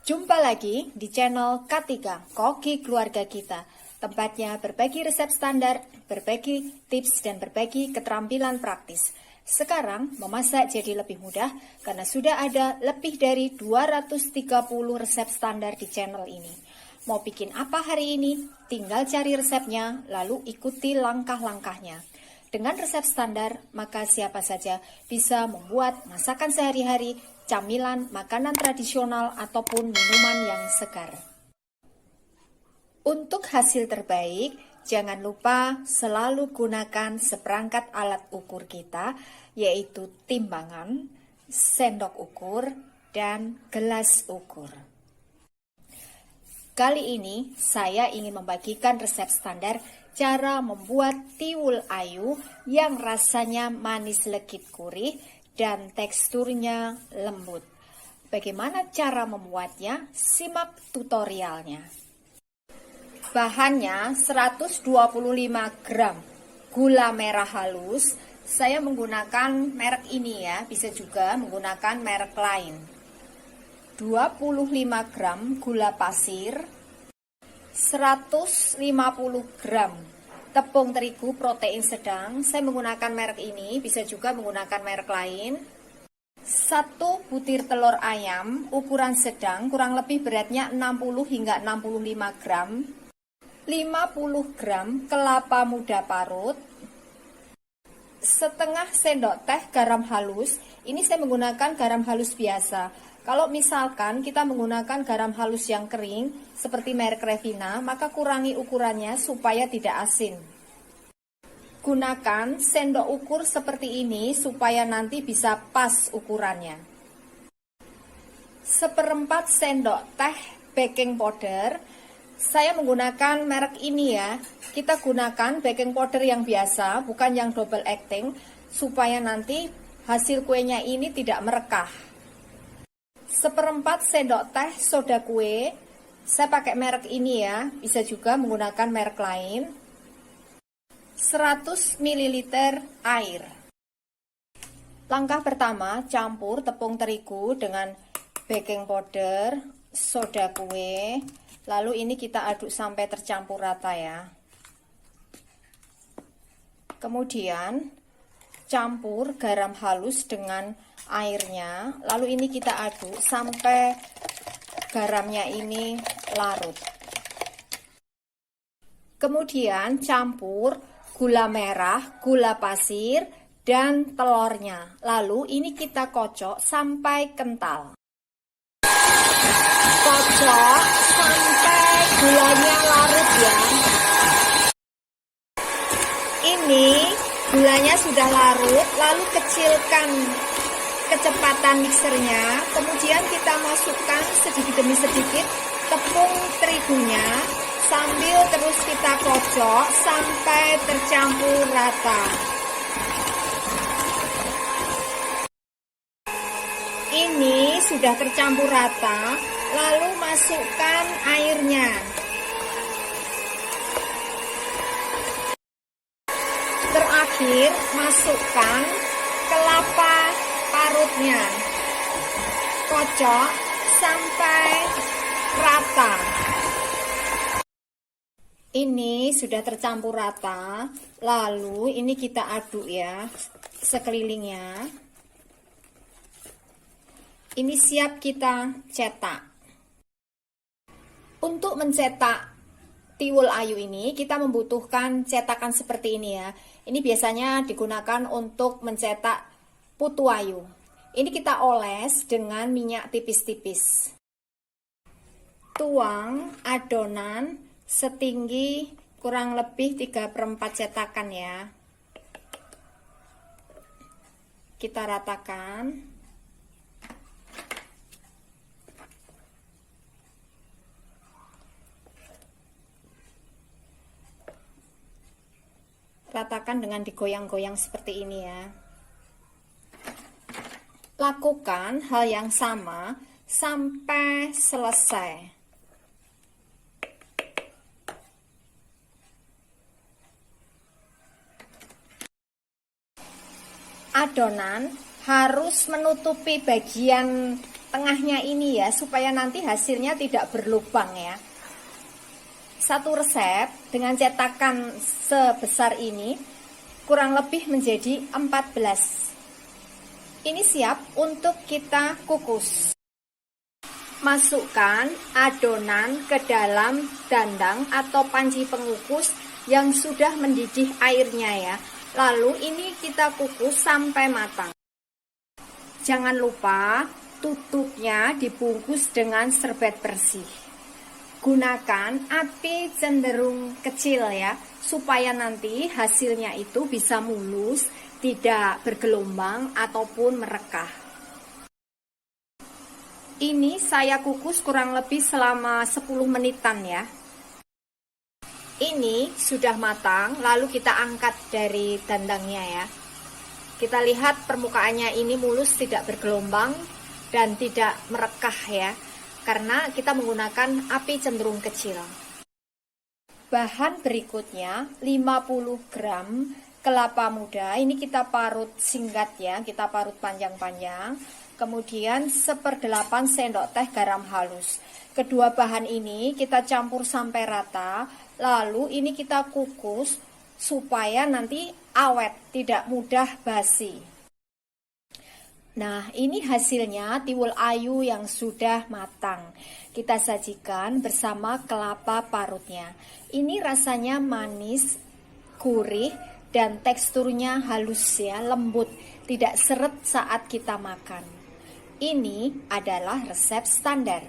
Jumpa lagi di channel K3, Koki Keluarga Kita. Tempatnya berbagi resep standar, berbagi tips, dan berbagi keterampilan praktis. Sekarang memasak jadi lebih mudah karena sudah ada lebih dari 230 resep standar di channel ini. Mau bikin apa hari ini? Tinggal cari resepnya, lalu ikuti langkah-langkahnya. Dengan resep standar, maka siapa saja bisa membuat masakan sehari-hari, camilan, makanan tradisional, ataupun minuman yang segar. Untuk hasil terbaik, jangan lupa selalu gunakan seperangkat alat ukur kita, yaitu timbangan, sendok ukur, dan gelas ukur. Kali ini saya ingin membagikan resep standar cara membuat tiwul ayu yang rasanya manis legit gurih dan teksturnya lembut. Bagaimana cara membuatnya? Simak tutorialnya. Bahannya 125 gram gula merah halus. Saya menggunakan merek ini ya, bisa juga menggunakan merek lain. 25 gram gula pasir, 150 gram tepung terigu protein sedang. Saya menggunakan merek ini, bisa juga menggunakan merek lain. 1 butir telur ayam ukuran sedang, kurang lebih beratnya 60 hingga 65 gram. 50 gram kelapa muda parut, setengah sendok teh garam halus. Ini saya menggunakan garam halus biasa. Kalau misalkan kita menggunakan garam halus yang kering seperti merek Revina, maka kurangi ukurannya supaya tidak asin. Gunakan sendok ukur seperti ini supaya nanti bisa pas ukurannya. 1/4 sendok teh baking powder. Saya menggunakan merek ini ya. Kita gunakan baking powder yang biasa, bukan yang double acting, supaya nanti hasil kuenya ini tidak merekah. 1/4 sendok teh soda kue. Saya pakai merek ini ya, bisa juga menggunakan merek lain. 100 ml air. Langkah pertama, campur tepung terigu dengan baking powder, soda kue. Lalu ini kita aduk sampai tercampur rata ya. Kemudian campur garam halus dengan airnya. Lalu ini kita aduk sampai garamnya ini larut. Kemudian campur gula merah, gula pasir, dan telurnya. Lalu ini kita kocok sampai kental. Kocok sampai gulanya larut ya. Ini gulanya sudah larut, lalu kecilkan kecepatan mixernya. Kemudian kita masukkan sedikit demi sedikit tepung terigunya, sambil terus kita kocok sampai tercampur rata. Ini sudah tercampur rata, lalu masukkan airnya. Terakhir, masukkan kelapa parutnya. Kocok sampai rata. Ini sudah tercampur rata, lalu ini kita aduk ya sekelilingnya. Ini siap kita cetak. Untuk mencetak tiwul ayu ini, kita membutuhkan cetakan seperti ini ya. Ini biasanya digunakan untuk mencetak putu ayu. Ini kita oles dengan minyak tipis-tipis. Tuang adonan setinggi kurang lebih 3/4 cetakan ya. Kita ratakan. Ratakan dengan digoyang-goyang seperti ini ya. Lakukan hal yang sama sampai selesai. Adonan harus menutupi bagian tengahnya ini ya, supaya nanti hasilnya tidak berlubang ya. Satu resep dengan cetakan sebesar ini kurang lebih menjadi 14. Ini siap untuk kita kukus. Masukkan adonan ke dalam dandang atau panci pengukus yang sudah mendidih airnya ya. Lalu ini kita kukus sampai matang. Jangan lupa tutupnya dibungkus dengan serbet bersih. Gunakan api cenderung kecil ya, supaya nanti hasilnya itu bisa mulus, tidak bergelombang ataupun merekah. Ini saya kukus kurang lebih selama 10 menitan ya. Ini sudah matang, lalu kita angkat dari dandangnya ya. Kita lihat permukaannya ini mulus, tidak bergelombang dan tidak merekah ya, karena kita menggunakan api cenderung kecil. Bahan berikutnya 50 gram kelapa muda. Ini kita parut singkat ya, kita parut panjang-panjang. Kemudian 1/8 sendok teh garam halus. Kedua bahan ini kita campur sampai rata. Lalu ini kita kukus supaya nanti awet, tidak mudah basi. Nah, ini hasilnya tiwul ayu yang sudah matang. Kita sajikan bersama kelapa parutnya. Ini rasanya manis, gurih, dan teksturnya halus ya, lembut, tidak seret saat kita makan. Ini adalah resep standar.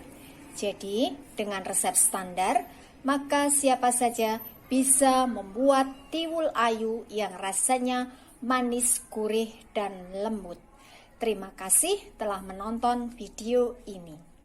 Jadi, dengan resep standar, maka siapa saja bisa membuat tiwul ayu yang rasanya manis, gurih, dan lembut. Terima kasih telah menonton video ini.